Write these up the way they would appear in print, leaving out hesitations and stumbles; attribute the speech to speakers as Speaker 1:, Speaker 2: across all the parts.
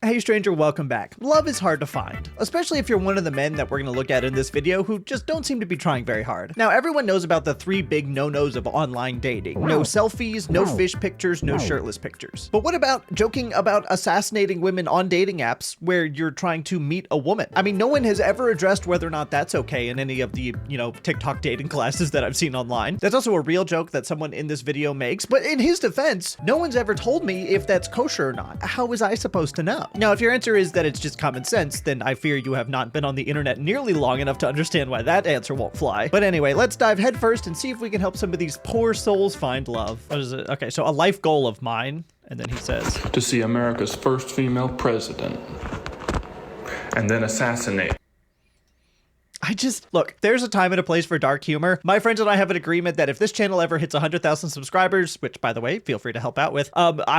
Speaker 1: Hey stranger, welcome back. Love is hard to find, especially if you're one of the men that we're going to look at in this video who just don't seem to be trying very hard. Now, everyone knows about the 3 big no-nos of online dating. No selfies, no fish pictures, no shirtless pictures. But what about joking about assassinating women on dating apps where you're trying to meet a woman? I mean, no one has ever addressed whether or not that's okay in any of the, TikTok dating classes that I've seen online. That's also a real joke that someone in this video makes, but in his defense, no one's ever told me if that's kosher or not. How was I supposed to know? Now, if your answer is that it's just common sense, then I fear you have not been on the internet nearly long enough to understand why that answer won't fly. But anyway, let's dive headfirst and see if we can help some of these poor souls find love. What is it? Okay, so a life goal of mine, and then he says,
Speaker 2: to see America's first female president, and then assassinate.
Speaker 1: Look, there's a time and a place for dark humor. My friends and I have an agreement that if this channel ever hits 100,000 subscribers, which by the way, feel free to help out with,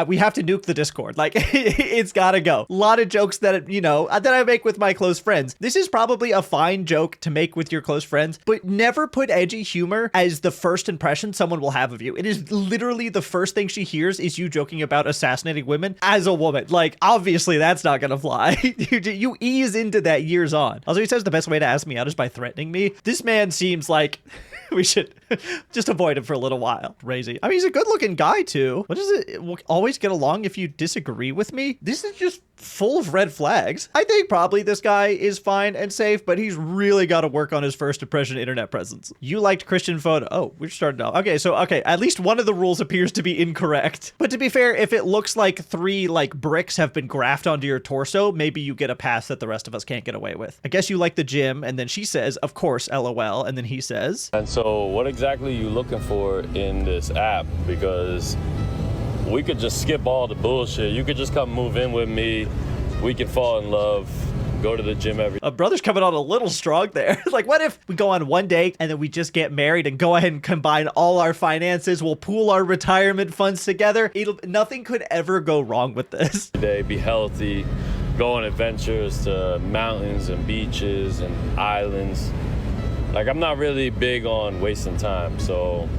Speaker 1: we have to nuke the Discord. Like, it's gotta go. A lot of jokes that, that I make with my close friends. This is probably a fine joke to make with your close friends, but never put edgy humor as the first impression someone will have of you. It is literally the first thing she hears is you joking about assassinating women as a woman. Like, obviously that's not gonna fly. You ease into that years on. Also, he says the best way to ask me out is by threatening me. This man seems like we should just avoid him for a little while. Crazy. I mean, he's a good looking guy too. What is it? We'll always get along if you disagree with me. This is just full of red flags. I think probably this guy is fine and safe, but he's really got to work on his first impression internet presence. You liked Christian photo. Oh, we're starting off. Okay, at least one of the rules appears to be incorrect. But to be fair, if it looks like 3 bricks have been grafted onto your torso, maybe you get a pass that the rest of us can't get away with. I guess you like the gym, and then she says, of course, LOL, and then he says,
Speaker 3: and so what exactly are you looking for in this app? Because we could just skip all the bullshit. You could just come move in with me. We can fall in love, go to the gym every day.
Speaker 1: A brother's coming on a little strong there. Like, what if we go on one date and then we just get married and go ahead and combine all our finances? We'll pool our retirement funds together. Nothing could ever go wrong with this.
Speaker 3: Be healthy, go on adventures to mountains and beaches and islands. Like, I'm not really big on wasting time, so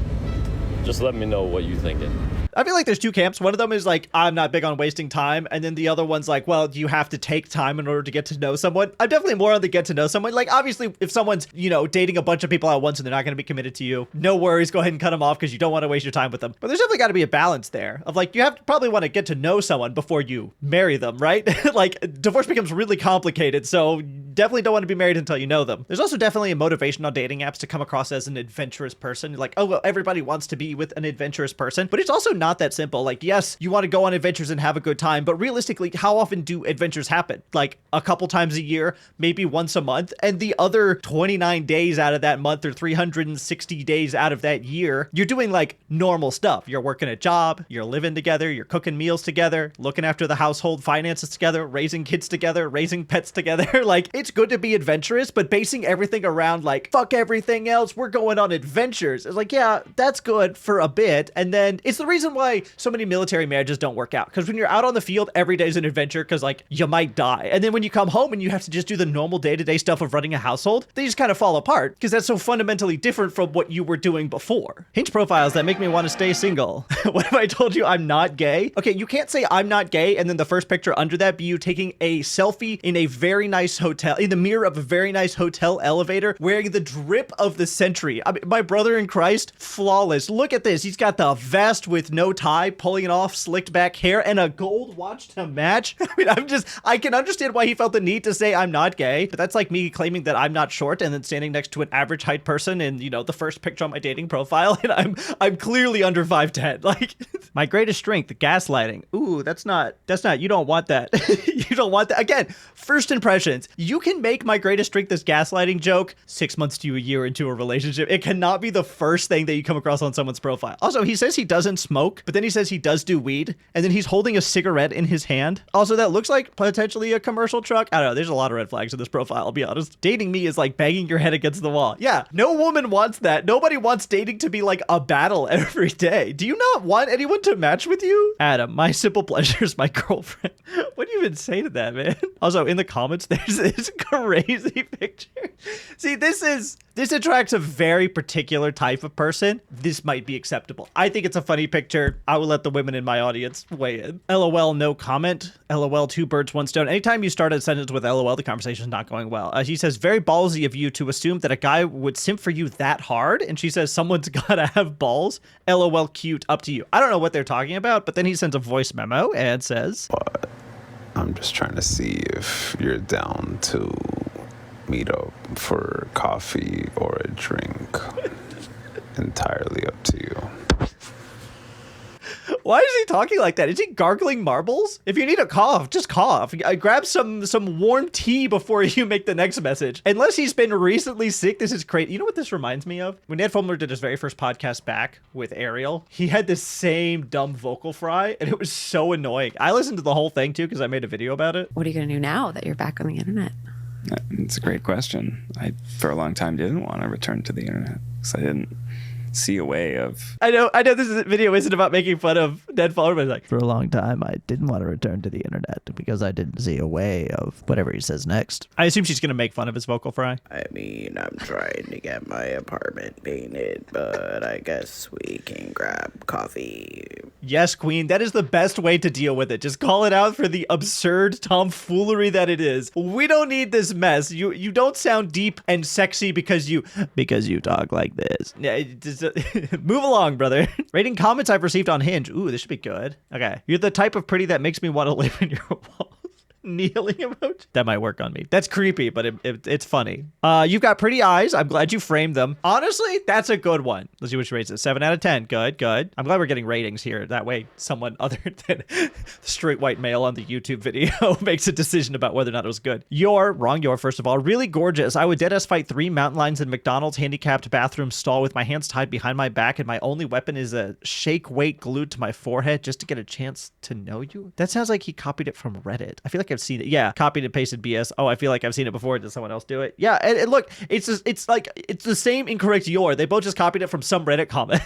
Speaker 3: just let me know what you're thinking.
Speaker 1: I feel like there's 2 camps. One of them is like, I'm not big on wasting time. And then the other one's like, well, you have to take time in order to get to know someone. I'm definitely more on the get to know someone. Like, obviously, if someone's, dating a bunch of people at once and they're not going to be committed to you, no worries. Go ahead and cut them off because you don't want to waste your time with them. But there's definitely got to be a balance there of like, you have to probably want to get to know someone before you marry them, right? Like, divorce becomes really complicated. So definitely don't want to be married until you know them. There's also definitely a motivation on dating apps to come across as an adventurous person. Like, oh, well, everybody wants to be with an adventurous person, but it's also not that simple. Like, yes, you want to go on adventures and have a good time, but realistically, how often do adventures happen? Like a couple times a year, maybe once a month, and the other 29 days out of that month or 360 days out of that year, you're doing like normal stuff. You're working a job, you're living together, you're cooking meals together, looking after the household finances together, raising kids together, raising pets together. Like, it's good to be adventurous, but basing everything around like, fuck everything else, we're going on adventures. It's like, yeah, that's good for a bit. And then it's the reason why so many military marriages don't work out, because when you're out on the field, every day is an adventure because like you might die, and then when you come home and you have to just do the normal day-to-day stuff of running a household, they just kind of fall apart because that's so fundamentally different from what you were doing before. Hinge profiles that make me want to stay single. What if I told you I'm not gay? Okay, you can't say I'm not gay and then the first picture under that be you taking a selfie in a very nice hotel, in the mirror of a very nice hotel elevator, wearing the drip of the century. I mean, my brother in Christ, flawless. Look at this. He's got the vest with no tie, pulling it off, slicked back hair, and a gold watch to match. I mean, I can understand why he felt the need to say I'm not gay, but that's like me claiming that I'm not short and then standing next to an average height person in, the first picture on my dating profile, and I'm clearly under 5'10". Like, my greatest strength, gaslighting. Ooh, that's not, you don't want that. You don't want that. Again, first impressions. You can make my greatest strength this gaslighting joke 6 months to a year into a relationship. It cannot be the first thing that you come across on someone's profile. Also, he says he doesn't smoke, but then he says he does do weed, and then he's holding a cigarette in his hand. Also, that looks like potentially a commercial truck. I don't know. There's a lot of red flags in this profile, I'll be honest. Dating me is like banging your head against the wall. Yeah, no woman wants that. Nobody wants dating to be like a battle every day. Do you not want anyone to match with you? Adam, my simple pleasure is my girlfriend. What do you even say hated that, man. Also, in the comments, there's this crazy picture. See, this attracts a very particular type of person. This might be acceptable. I think it's a funny picture. I will let the women in my audience weigh in. LOL, no comment. LOL, 2 birds, 1 stone. Anytime you start a sentence with LOL, the conversation is not going well. She says, very ballsy of you to assume that a guy would simp for you that hard. And she says, someone's gotta have balls. LOL, cute, up to you. I don't know what they're talking about, but then he sends a voice memo and says,
Speaker 4: but I'm just trying to see if you're down to meet up for coffee or a drink. Entirely up to you.
Speaker 1: Why is he talking like that? Is he gargling marbles? If you need a cough, just cough. Grab some warm tea before you make the next message. Unless he's been recently sick, this is crazy. You know what this reminds me of? When Ned Fulmer did his very first podcast back with Ariel, he had this same dumb vocal fry, and it was so annoying. I listened to the whole thing too because I made a video about it.
Speaker 5: What are you going to do now that you're back on the internet?
Speaker 6: It's a great question. I, for a long time, didn't want to return to the internet because I didn't see a way of...
Speaker 1: I know this video isn't about making fun of Ned Fulmer, but it's like, for a long time, I didn't want to return to the internet because I didn't see a way of whatever he says next. I assume she's going to make fun of his vocal fry.
Speaker 7: I mean, I'm trying to get my apartment painted, but I guess we can grab coffee.
Speaker 1: Yes, Queen, that is the best way to deal with it. Just call it out for the absurd tomfoolery that it is. We don't need this mess. You don't sound deep and sexy because you talk like this. Yeah, move along, brother. Rating comments I've received on Hinge. Ooh, this should be good. Okay. You're the type of pretty that makes me want to live in your walls. Kneeling emoji. That might work on me. That's creepy, but it's funny. You've got pretty eyes. I'm glad you framed them. Honestly, that's a good one. Let's see what she rates it. 7 out of 10. Good, good. I'm glad we're getting ratings here. That way someone other than the straight white male on the YouTube video makes a decision about whether or not it was good. You're first of all, really gorgeous. I would deadass fight 3 mountain lions in McDonald's handicapped bathroom stall with my hands tied behind my back, and my only weapon is a shake weight glued to my forehead just to get a chance to know you. That sounds like he copied it from Reddit. I feel like I've seen it. Yeah, copied and pasted BS. Oh, I feel like I've seen it before. Did someone else do it? Yeah, and look, it's the same incorrect your. They both just copied it from some Reddit comment.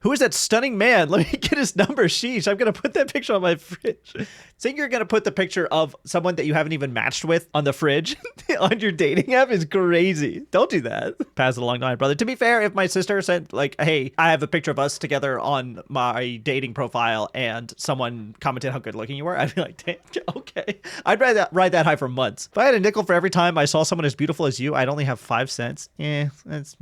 Speaker 1: Who is that stunning man? Let me get his number. Sheesh, I'm gonna put that picture on my fridge. Saying you're gonna put the picture of someone that you haven't even matched with on the fridge on your dating app is crazy. Don't do that. Pass it along to my brother. To be fair, if my sister said like, hey, I have a picture of us together on my dating profile and someone commented how good looking you were, I'd be like, damn, okay. I'd ride that high for months. If I had a nickel for every time I saw someone as beautiful as you, I'd only have 5 cents. That's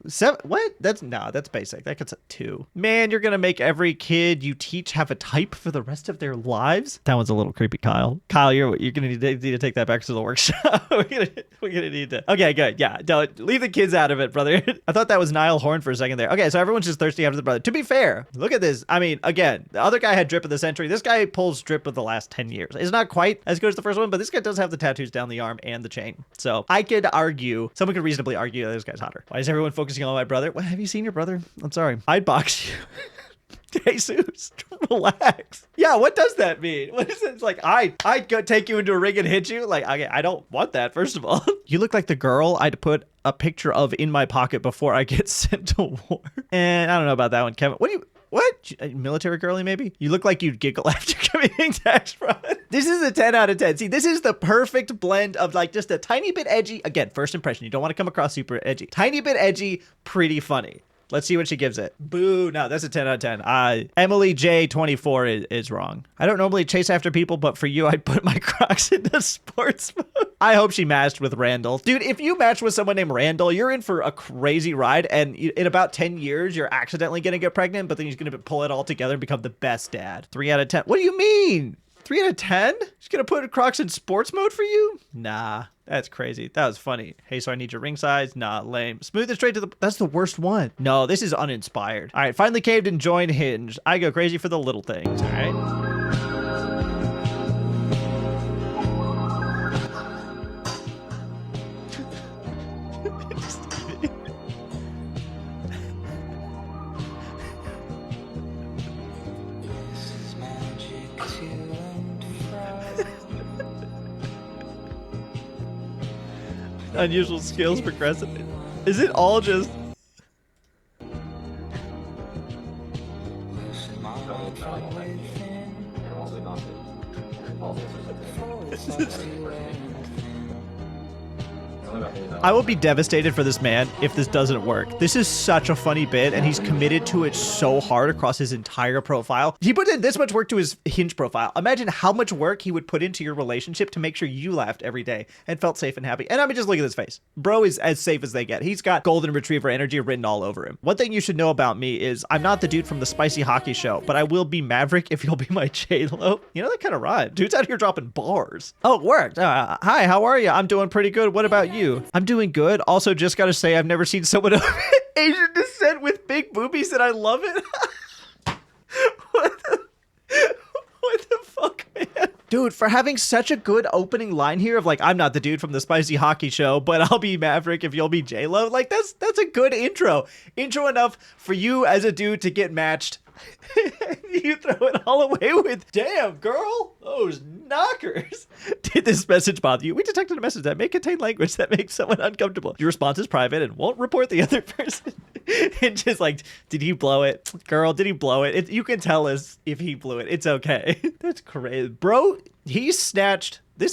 Speaker 1: 7. What? That's basic. That gets a 2. Man, you're gonna make every kid you teach have a type for the rest of their lives. That one's a little creepy, Kyle. Kyle, you're gonna need to take that back to the workshop. we're gonna need to. Okay, good. Yeah, don't leave the kids out of it, brother. I thought that was Niall Horn for a second there. Okay, so everyone's just thirsty after the brother. To be fair, look at this. I mean, again, the other guy had drip of the century. This guy pulls drip of the last 10 years. It's not quite as good as the first one, but this guy does have the tattoos down the arm and the chain. So I could argue, someone could reasonably argue that this guy's hotter. Why is everyone focusing on my brother? Well, have you seen your brother? I'm sorry. I'd box you. Jesus, relax. Yeah, what does that mean? What is it? It's like, I'd go take you into a ring and hit you? Like, I don't want that, first of all. You look like the girl I'd put a picture of in my pocket before I get sent to war. And I don't know about that one, Kevin. What? Military girly, maybe? You look like you'd giggle after committing tax fraud. This is a 10 out of 10. See, this is the perfect blend of like just a tiny bit edgy. Again, first impression. You don't want to come across super edgy. Tiny bit edgy, pretty funny. Let's see what she gives it. Boo. No, that's a 10 out of 10. Emily J24 is wrong. I don't normally chase after people, but for you, I'd put my Crocs into sports mode. I hope she matched with Randall. Dude, if you match with someone named Randall, you're in for a crazy ride. And in about 10 years, you're accidentally going to get pregnant, but then he's going to pull it all together and become the best dad. 3 out of 10. What do you mean? 3 out of 10? She's going to put Crocs in sports mode for you? Nah. That's crazy. That was funny. Hey, so I need your ring size? Nah, lame. Smooth and straight to the... That's the worst one. No, this is uninspired. All right, finally caved and joined Hinge. I go crazy for the little things, all right? Unusual skills procrastinate. Is it all just... I will be devastated for this man if this doesn't work. This is such a funny bit, and he's committed to it so hard across his entire profile. He put in this much work to his Hinge profile. Imagine how much work he would put into your relationship to make sure you laughed every day and felt safe and happy. And I mean, just look at his face. Bro is as safe as they get. He's got golden retriever energy written all over him. One thing you should know about me is I'm not the dude from the Spicy Hockey Show, but I will be Maverick if you'll be my J-Lo. You know, that kind of rhyme. Dude's out here dropping bars. Oh, it worked. Hi, how are you? I'm doing pretty good. What about you? I'm doing good. Also, just gotta say, I've never seen someone of Asian descent with big boobies, and I love it. What the fuck, man? Dude, for having such a good opening line here of like, I'm not the dude from the Spicy Hockey Show, but I'll be Maverick if you'll be J-Lo. Like, that's a good intro. Intro enough for you as a dude to get matched. You throw it all away with, damn, girl, those knockers. Did this message bother you? We detected a message that may contain language that makes someone uncomfortable. Your response is private and won't report the other person. And just like, did he blow it? Girl, did he blow it? You can tell us if he blew it. It's okay. That's crazy. Bro, this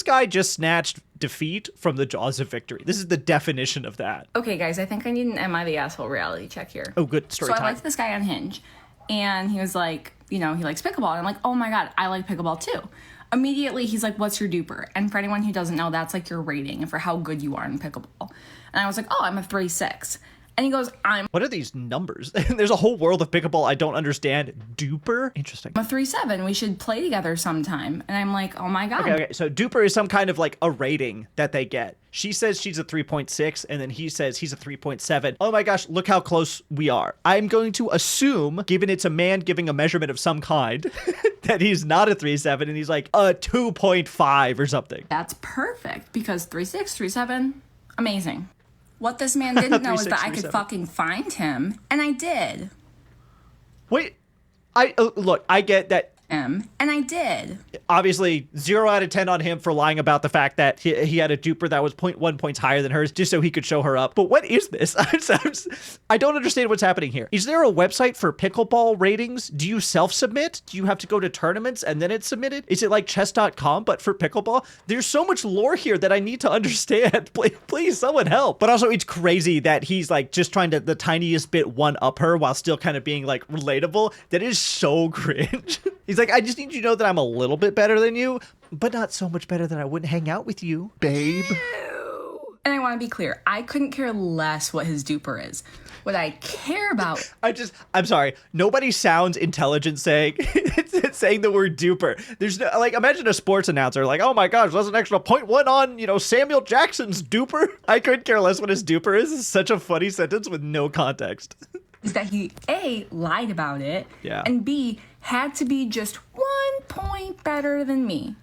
Speaker 1: guy just snatched defeat from the jaws of victory. This is the definition of that.
Speaker 8: Okay, guys, I think I need an Am I the Asshole reality check here.
Speaker 1: Oh, good story time.
Speaker 8: So I liked this guy on Hinge. And he was like, you know, he likes pickleball. And I'm like, oh my God, I like pickleball too. Immediately, he's like, what's your duper? And for anyone who doesn't know, that's like your rating for how good you are in pickleball. And I was like, oh, I'm a 3.6. And he goes,
Speaker 1: What are these numbers? There's a whole world of pickleball I don't understand. Duper? Interesting.
Speaker 8: I'm a 3.7. We should play together sometime. And I'm like, oh my God.
Speaker 1: Okay. So duper is some kind of like a rating that they get. She says she's a 3.6, and then he says he's a 3.7. Oh my gosh, look how close we are. I'm going to assume, given it's a man giving a measurement of some kind, that he's not a 3.7 and he's like a 2.5 or something.
Speaker 8: That's perfect, because 3.6, 3.7, amazing. What this man didn't know is that I could fucking find him, and I did.
Speaker 1: Wait, look, I get that.
Speaker 8: And I did.
Speaker 1: Obviously, 0 out of 10 on him for lying about the fact that he had a duper that was 0.1 points higher than hers just so he could show her up. But what is this? I don't understand what's happening here. Is there a website for pickleball ratings? Do you self-submit? Do you have to go to tournaments and then it's submitted? Is it like chess.com but for pickleball? There's so much lore here that I need to understand. Please, someone help. But also, it's crazy that he's like just trying to the tiniest bit one-up her while still kind of being like relatable. That is so cringe. He's like, I just need you to know that I'm a little bit better than you, but not so much better that I wouldn't hang out with you, babe.
Speaker 8: And I want to be clear, I couldn't care less what his duper is. What I care about...
Speaker 1: I'm sorry, nobody sounds intelligent saying the word duper. There's no, like, imagine a sports announcer like, oh my gosh, that's an extra 0.1 on, you know, Samuel Jackson's duper. I couldn't care less what his duper is. It's such a funny sentence with no context.
Speaker 8: Is that he, A, lied about it,
Speaker 1: yeah,
Speaker 8: and B, had to be just 1 point better than me.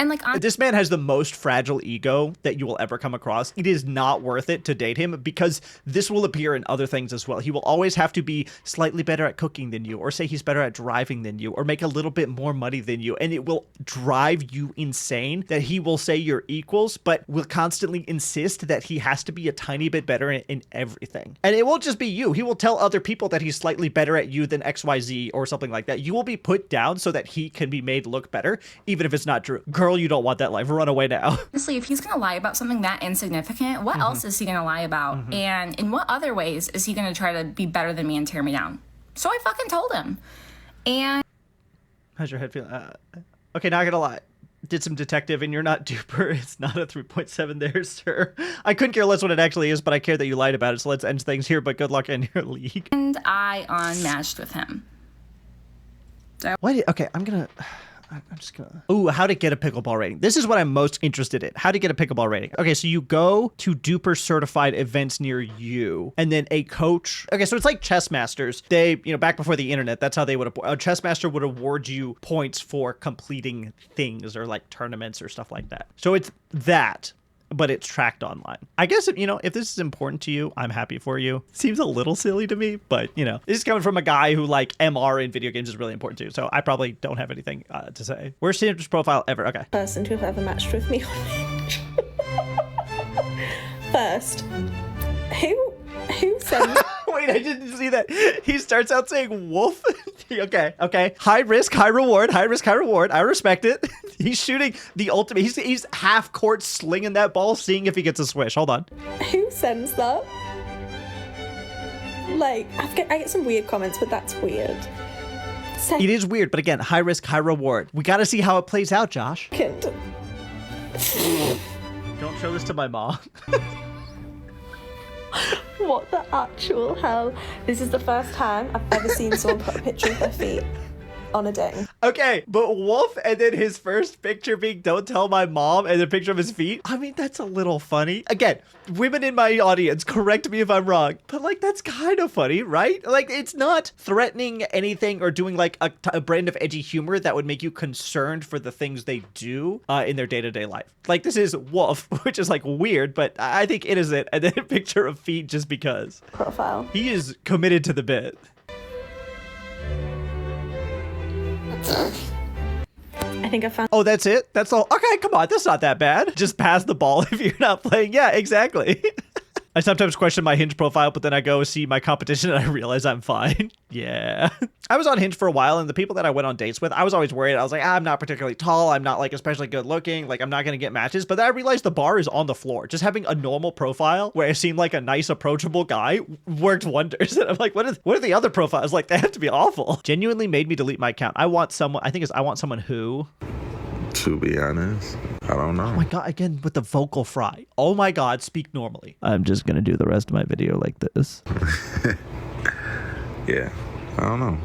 Speaker 8: And like,
Speaker 1: this man has the most fragile ego that you will ever come across. It is not worth it to date him because this will appear in other things as well. He will always have to be slightly better at cooking than you, or say he's better at driving than you, or make a little bit more money than you. And it will drive you insane that he will say you're equals, but will constantly insist that he has to be a tiny bit better in everything. And it won't just be you. He will tell other people that he's slightly better at you than XYZ or something like that. You will be put down so that he can be made look better, even if it's not true. Girl, you don't want that life. Run away now.
Speaker 8: Honestly, if he's gonna lie about something that insignificant, what else is he gonna lie about? And in what other ways is he gonna try to be better than me and tear me down? So I fucking told him. And
Speaker 1: how's your head feeling? Okay, not gonna lie. Did some detective and you're not duper. It's not a 3.7 there, sir. I couldn't care less what it actually is, but I care that you lied about it. So let's end things here, but good luck in your league.
Speaker 8: And I unmatched with him.
Speaker 1: What? Okay, I'm just gonna... Ooh, how to get a pickleball rating. This is what I'm most interested in. How to get a pickleball rating. Okay, so you go to duper certified events near you, and then a coach... Okay, so it's like chess masters. They, you know, back before the internet, that's how they would... A chess master would award you points for completing things or like tournaments or stuff like that. So it's that, but it's tracked online. I guess, you know, if this is important to you, I'm happy for you. Seems a little silly to me, but, you know, this is coming from a guy who, like, MR in video games is really important to, so I probably don't have anything to say. Worst Hinge profile ever. Okay.
Speaker 9: Person to have ever matched with me on Hinge. First, who said...
Speaker 1: Wait, I didn't see that. He starts out saying wolf. Okay. High risk, high reward. High risk, high reward. I respect it. He's shooting the ultimate. He's half court slinging that ball, seeing if he gets a swish. Hold on.
Speaker 9: Who sends that? Like, I get some weird comments, but that's weird.
Speaker 1: It is weird, but again, high risk, high reward. We got to see how it plays out, Josh.
Speaker 9: Second.
Speaker 1: Don't show this to my mom.
Speaker 9: What the actual hell? This is the first time I've ever seen someone put a picture of their feet on a ding.
Speaker 1: Okay, but Wolf and then his first picture being "Don't tell my mom" and a picture of his feet. I mean, that's a little funny. Again, women in my audience, correct me if I'm wrong, but like that's kind of funny, right? Like it's not threatening anything or doing like a brand of edgy humor that would make you concerned for the things they do in their day-to-day life. Like this is Wolf, which is like weird, but I think innocent, and then a picture of feet just because.
Speaker 9: Profile.
Speaker 1: He is committed to the bit.
Speaker 9: I think I found.
Speaker 1: Oh, that's it? That's all? Okay, come on. That's not that bad. Just pass the ball if you're not playing. Yeah, exactly. I sometimes question my Hinge profile, but then I go see my competition and I realize I'm fine. Yeah. I was on Hinge for a while, and the people that I went on dates with, I was always worried. I was like, I'm not particularly tall. I'm not like especially good looking. Like I'm not going to get matches. But then I realized the bar is on the floor. Just having a normal profile where I seem like a nice, approachable guy worked wonders. And I'm like, what are the other profiles? Like they have to be awful. Genuinely made me delete my account. I want someone who...
Speaker 4: To be honest, I don't know.
Speaker 1: Oh my God, again with the vocal fry. Oh my God, speak normally. I'm just going to do the rest of my video like this.
Speaker 4: Yeah, I don't know.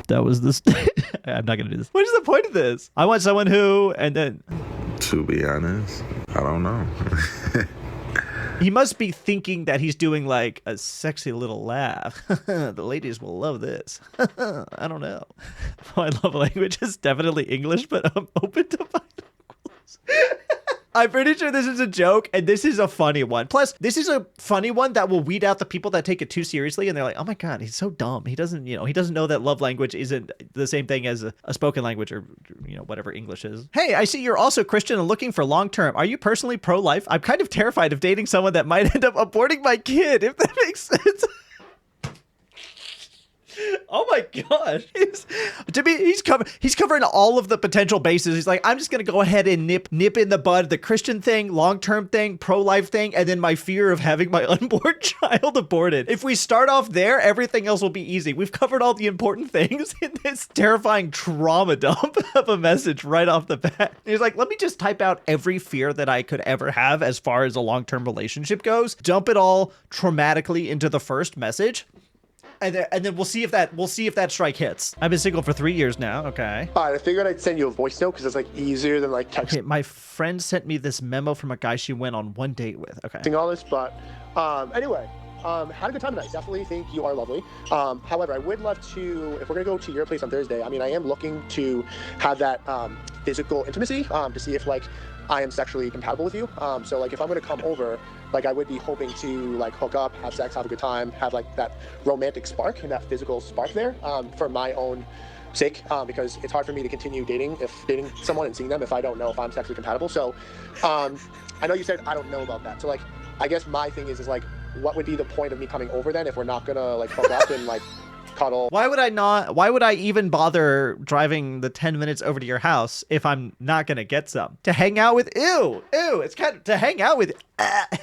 Speaker 1: That was the... I'm not going to do this. What is the point of this? I want someone who, and then...
Speaker 4: To be honest, I don't know.
Speaker 1: He must be thinking that he's doing like a sexy little laugh. The ladies will love this. I don't know. My love language is definitely English, but I'm open to bilinguals. I'm pretty sure this is a joke, and this is a funny one. Plus, this is a funny one that will weed out the people that take it too seriously, and they're like, oh my God, he's so dumb. He doesn't know that love language isn't the same thing as a spoken language or, whatever English is. Hey, I see you're also Christian and looking for long-term. Are you personally pro-life? I'm kind of terrified of dating someone that might end up aborting my kid, if that makes sense. Oh my gosh. He's covering all of the potential bases. He's like, I'm just going to go ahead and nip in the bud the Christian thing, long-term thing, pro-life thing, and then my fear of having my unborn child aborted. If we start off there, everything else will be easy. We've covered all the important things in this terrifying trauma dump of a message right off the bat. He's like, let me just type out every fear that I could ever have as far as a long-term relationship goes, dump it all traumatically into the first message. And then we'll see if that strike hits. I've been single for 3 years now. Okay.
Speaker 10: All right, I figured I'd send you a voice note because it's like easier than like texting.
Speaker 1: Okay, my friend sent me this memo from a guy she went on one date with. Okay.
Speaker 10: All this, but anyway, had a good time tonight. Definitely think you are lovely. However, I would love to, if we're gonna go to your place on Thursday, I mean, I am looking to have that physical intimacy to see if like I am sexually compatible with you. So like if I'm gonna come over, like I would be hoping to like hook up, have sex, have a good time, have like that romantic spark and that physical spark there for my own sake, because it's hard for me to continue dating someone and seeing them if I don't know if I'm sexually compatible. So I know you said I don't know about that. So like I guess my thing is like what would be the point of me coming over then if we're not gonna like hook up and like cuddle?
Speaker 1: Why would I even bother driving the 10 minutes over to your house if I'm not gonna get some? To hang out with, ew, it's kind of, to hang out with you. I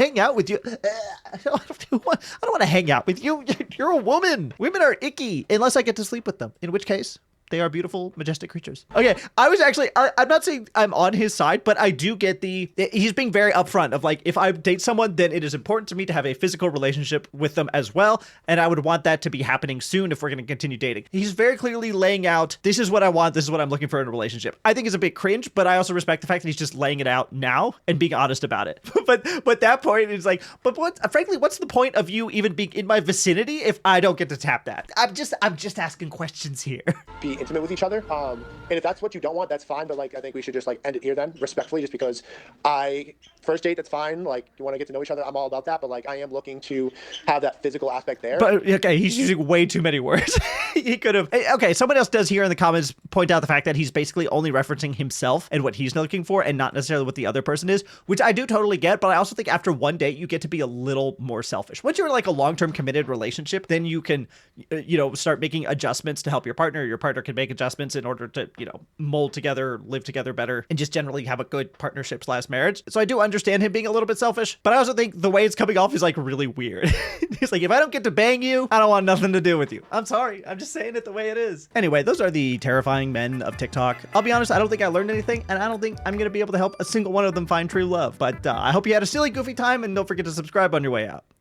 Speaker 1: don't want to hang out with you. You're a woman. Women are icky unless I get to sleep with them, in which case they are beautiful, majestic creatures. Okay, I'm not saying I'm on his side, but I do get he's being very upfront of like, if I date someone, then it is important to me to have a physical relationship with them as well. And I would want that to be happening soon if we're going to continue dating. He's very clearly laying out, this is what I want, this is what I'm looking for in a relationship. I think it's a bit cringe, but I also respect the fact that he's just laying it out now and being honest about it. but that point is like, frankly, what's the point of you even being in my vicinity if I don't get to tap that? I'm just asking questions here.
Speaker 10: Be intimate with each other. And if that's what you don't want, that's fine. But like, I think we should just like end it here then, respectfully, just because first date, that's fine. Like, you want to get to know each other, I'm all about that. But like, I am looking to have that physical aspect there.
Speaker 1: But okay, he's using way too many words. He could have. Okay, someone else does here in the comments point out the fact that he's basically only referencing himself and what he's looking for, and not necessarily what the other person is, which I do totally get. But I also think after one date, you get to be a little more selfish. Once you're in like a long-term committed relationship, then you can, start making adjustments to help your partner. Your partner can make adjustments in order to, mold together, live together better, and just generally have a good partnership / marriage. So I do understand him being a little bit selfish, but I also think the way it's coming off is like really weird. He's like, if I don't get to bang you, I don't want nothing to do with you. I'm sorry. I'm just saying it the way it is. Anyway, those are the terrifying men of TikTok. I'll be honest, I don't think I learned anything, and I don't think I'm going to be able to help a single one of them find true love. But I hope you had a silly, goofy time, and don't forget to subscribe on your way out.